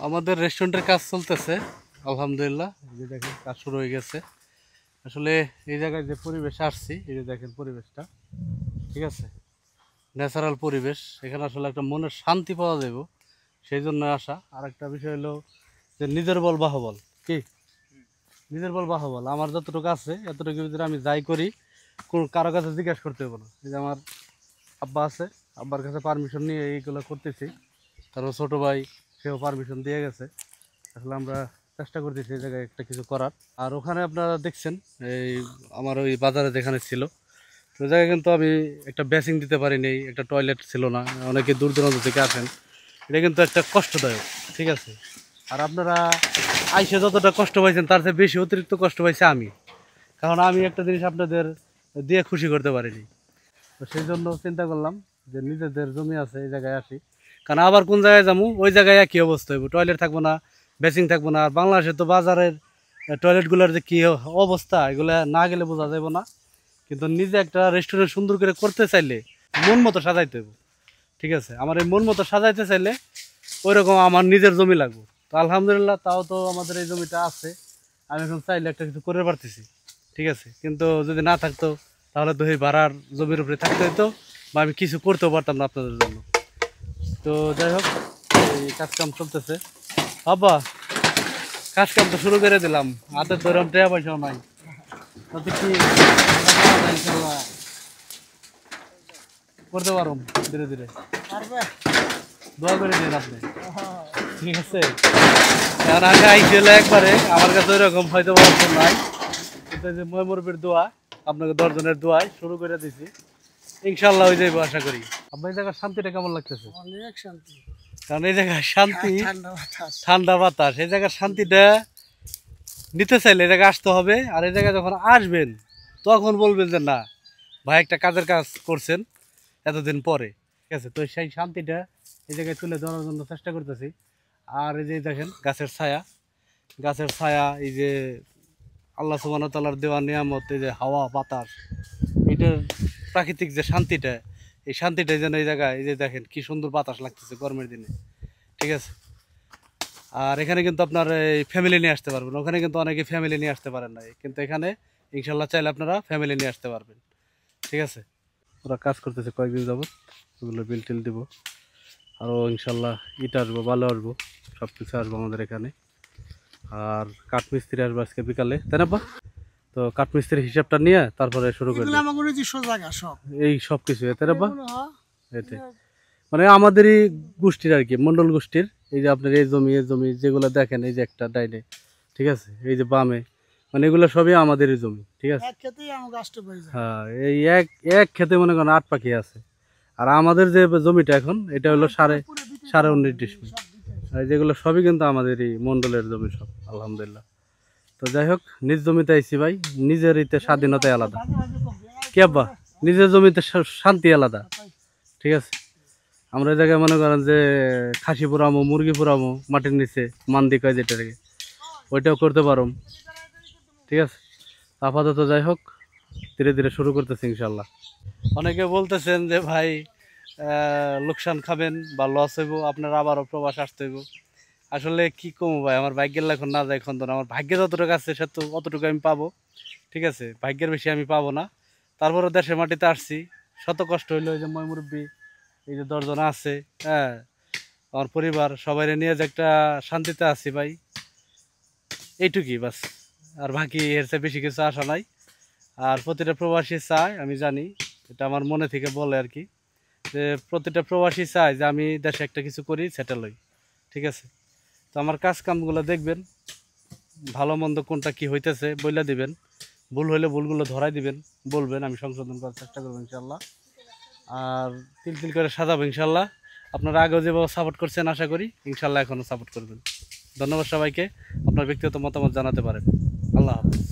আমাদের রেস্টুরেন্টের কাজ চলতেছে আলহামদুলিল্লাহ। এই যে দেখেন কাজ শুরু হয়ে গেছে। আসলে এই জায়গায় যে পরিবেশে আসছি, এই যে দেখেন পরিবেশটা, ঠিক আছে, ন্যাচারাল পরিবেশ। এখানে আসলে একটা মনের শান্তি পাওয়া যাবে, সেই জন্য আসা। আর একটা বিষয় হলো যে নিজের বল বাহুবল, কি নিজের বল বাহুবল। আমার যতটুকু আছে এতটুকু ভিতরে আমি যাই করি, কোনো কারো কাছে জিজ্ঞাসা করতে হবে না। এই যে আমার আব্বা আছে, আব্বার কাছে পারমিশন নিয়ে এইগুলো করতেছি। তারপর ছোটো ভাই, সেও পারমিশন দিয়ে গেছে। আসলে আমরা চেষ্টা করতেছি এই জায়গায় একটা কিছু করার। আর ওখানে আপনারা দেখছেন এই আমার ওই বাজারে যেখানে ছিল, ওই জায়গায় কিন্তু আমি একটা বেসিং দিতে পারিনি, একটা টয়লেট ছিল না। অনেকে দূর দূরান্ত থেকে আসেন, এটা কিন্তু একটা কষ্টদায়ক, ঠিক আছে। আর আপনারা আইসে যতটা কষ্ট পাইছেন তার চেয়ে বেশি অতিরিক্ত কষ্ট পাইছে আমি, কারণ আমি একটা জিনিস আপনাদের দিয়ে খুশি করতে পারিনি। তো সেই জন্য চিন্তা করলাম যে নিজেদের জমি আছে এই জায়গায় আসি, কারণ আবার কোন জায়গায় যাবো ওই জায়গায় একই অবস্থা হইব, টয়লেট থাকবো না, বেসিং থাকবো না। আর বাংলাদেশে তো বাজারের টয়লেটগুলোর যে কী অবস্থা, এগুলো না গেলে বোঝা যাবে না। কিন্তু নিজে একটা রেস্টুরেন্ট সুন্দর করে করতে চাইলে মন মতো সাজাইতে হবে, ঠিক আছে। আমার এই মন মতো সাজাইতে চাইলে ওই রকম আমার নিজের জমি লাগবে। তো আলহামদুলিল্লাহ তাও তো আমাদের এই জমিটা আছে, আমি এখন চাইলে একটা কিছু করে পারতেছি, ঠিক আছে। কিন্তু যদি না থাকতো তাহলে তো এই ভাড়ার জমির উপরে থাকতে হতো, বা আমি কিছু করতেও পারতাম না আপনাদের জন্য। তো যাই হোক, এই কাজকাম চলতেছে। বাবা, কাজকাম তো শুরু করে দিলাম, হাতে ধরে টাকা পয়সাও নাই, তাতে কি ইনশাল্লাহ করতে পারো ধীরে ধীরে। দোয়া করে দিন আপনি, ঠিক আছে। কারণ আগে আইসিএল একবারে আমার কাছে ওই রকম হয়তো নাই, কিন্তু যে ময়মুরবির দোয়া, আপনাকে 10 জনের দোয়ায় শুরু করে দিছি, ইনশাল্লাহ হয়ে যাইব আশা করি। আপনার এই জায়গার শান্তিটা কেমন লাগতেছে? অনেক শান্তি, কারণ এই জায়গায় শান্তি, ঠান্ডা বাতাস। ঠান্ডা বাতাস। এই জায়গার শান্তিটা নিতে চাইলে এই জায়গায় আসতে হবে। আর এই জায়গায় যখন আসবেন তখন বলবেন যে না ভাই, একটা কাজের কাজ করছেন এতদিন পরে, ঠিক আছে। তো সেই শান্তিটা এই জায়গায় তুলে ধরার জন্য চেষ্টা করতেছি। আর এই যে দেখেন গাছের ছায়া, গাছের ছায়া, এই যে আল্লাহ সুবহানাহু ওয়া তাআলার দেওয়া নিয়ামত, এই যে হাওয়া বাতাস, এটার প্রাকৃতিক যে শান্তিটা, এই শান্তিটাই যেন এই জায়গায়, এই যে দেখেন কি সুন্দর বাতাস লাগতেছে গরমের দিনে, ঠিক আছে। আর এখানে কিন্তু আপনার এই ফ্যামিলি নিয়ে আসতে পারবেন, ওখানে কিন্তু অনেকে ফ্যামিলি নিয়ে আসতে পারেন না, কিন্তু এখানে ইনশাল্লাহ চাইলে আপনারা ফ্যামিলি নিয়ে আসতে পারবেন, ঠিক আছে। ওরা কাজ করতেছে কয়েকদিন যাবত, ওগুলো বিল টিল দিব। আরও ইনশাল্লাহ ইট আসবো, ভালো আসবো, সব কিছু আসবো আমাদের এখানে। আর কাঠমিস্ত্রি আসবো আজকে বিকালে, তাই না? তো কাঠমিস্ত্রির হিসাবটা নিয়ে তারপরে শুরু করি এই সব কিছু, তাই না? এতে মানে আমাদেরই গোষ্ঠীর আর কি, মন্ডল গোষ্ঠীর। এই যে আপনার এই জমি, এই জমি যেগুলো দেখেন, এই যে একটা ডাইনে, ঠিক আছে, এই যে বামে, মানে এগুলো সবই আমাদেরই জমি, ঠিক আছে। হ্যাঁ, এই এক এক খেতে মনে করেন 8 পাখি আছে। আর আমাদের যে জমিটা এখন, এটা হলো সাড়ে 19 ডিসমিল। আর যেগুলো সবই কিন্তু আমাদেরই মন্ডলের জমি সব, আলহামদুলিল্লাহ। তো যাই হোক, নিজ জমিতে আইছি ভাই, নিজের ইতে স্বাধীনতাই আলাদা, কি আব্বা, নিজের জমিতে শান্তি আলাদা, ঠিক আছে। আমরা এই জায়গায় মনে করেন যে খাসি পোড়ামো, মুরগি পোড়ামো মাটির নিচে, মান্দি কয় যেটাকে, ওইটাও করতে পারো, ঠিক আছে। আপাতত যাই হোক, ধীরে ধীরে শুরু করতেছি ইনশাল্লাহ। অনেকে বলতেছেন যে ভাই লোকসান খাবেন বা লস হইব, আপনার আবারও প্রবাস আসতে হইব। আসলে কি কমো ভাই, আমার ভাগ্যের এখন না যায় খন্দন, আমার ভাগ্যে যতটুকু আছে সে তো অতটুকু আমি পাবো, ঠিক আছে। ভাগ্যের বেশি আমি পাবো না। তারপরে দেশের মাটিতে আসছি, শত কষ্ট হইলো। এই যে মুরব্বী, এই যে 10 জন আছে, হ্যাঁ, আমার পরিবার সবাই নিয়ে যে একটা শান্তিতে আছি ভাই, এইটুকুই বাস। আর বাকি এর চেয়ে বেশি কিছু আশা নাই। আর প্রতিটা প্রবাসী চায়, আমি জানি, এটা আমার মনে থেকে বলে আর কি, যে প্রতিটা প্রবাসী চায় যে আমি দেশে একটা কিছু করি, সেটেল হই, ঠিক আছে। তো আমার কাজ কামগুলো দেখবেন, ভালো মন্দ কোনটা কি হইতেছে বইলা দিবেন, ভুল হইলে ভুলগুলো ধরাই দিবেন, বলবেন, আমি সংশোধন করার চেষ্টা করবো ইনশাল্লাহ। আর তিল তিল করে সাজাবো ইনশাল্লাহ। আপনারা আগেও যেভাবে সাপোর্ট করছেন আশা করি ইনশাল্লাহ এখনও সাপোর্ট করবেন। ধন্যবাদ সবাইকে। আপনার ব্যক্তিগত মতামত জানাতে পারেন। আল্লাহ হাফেজ।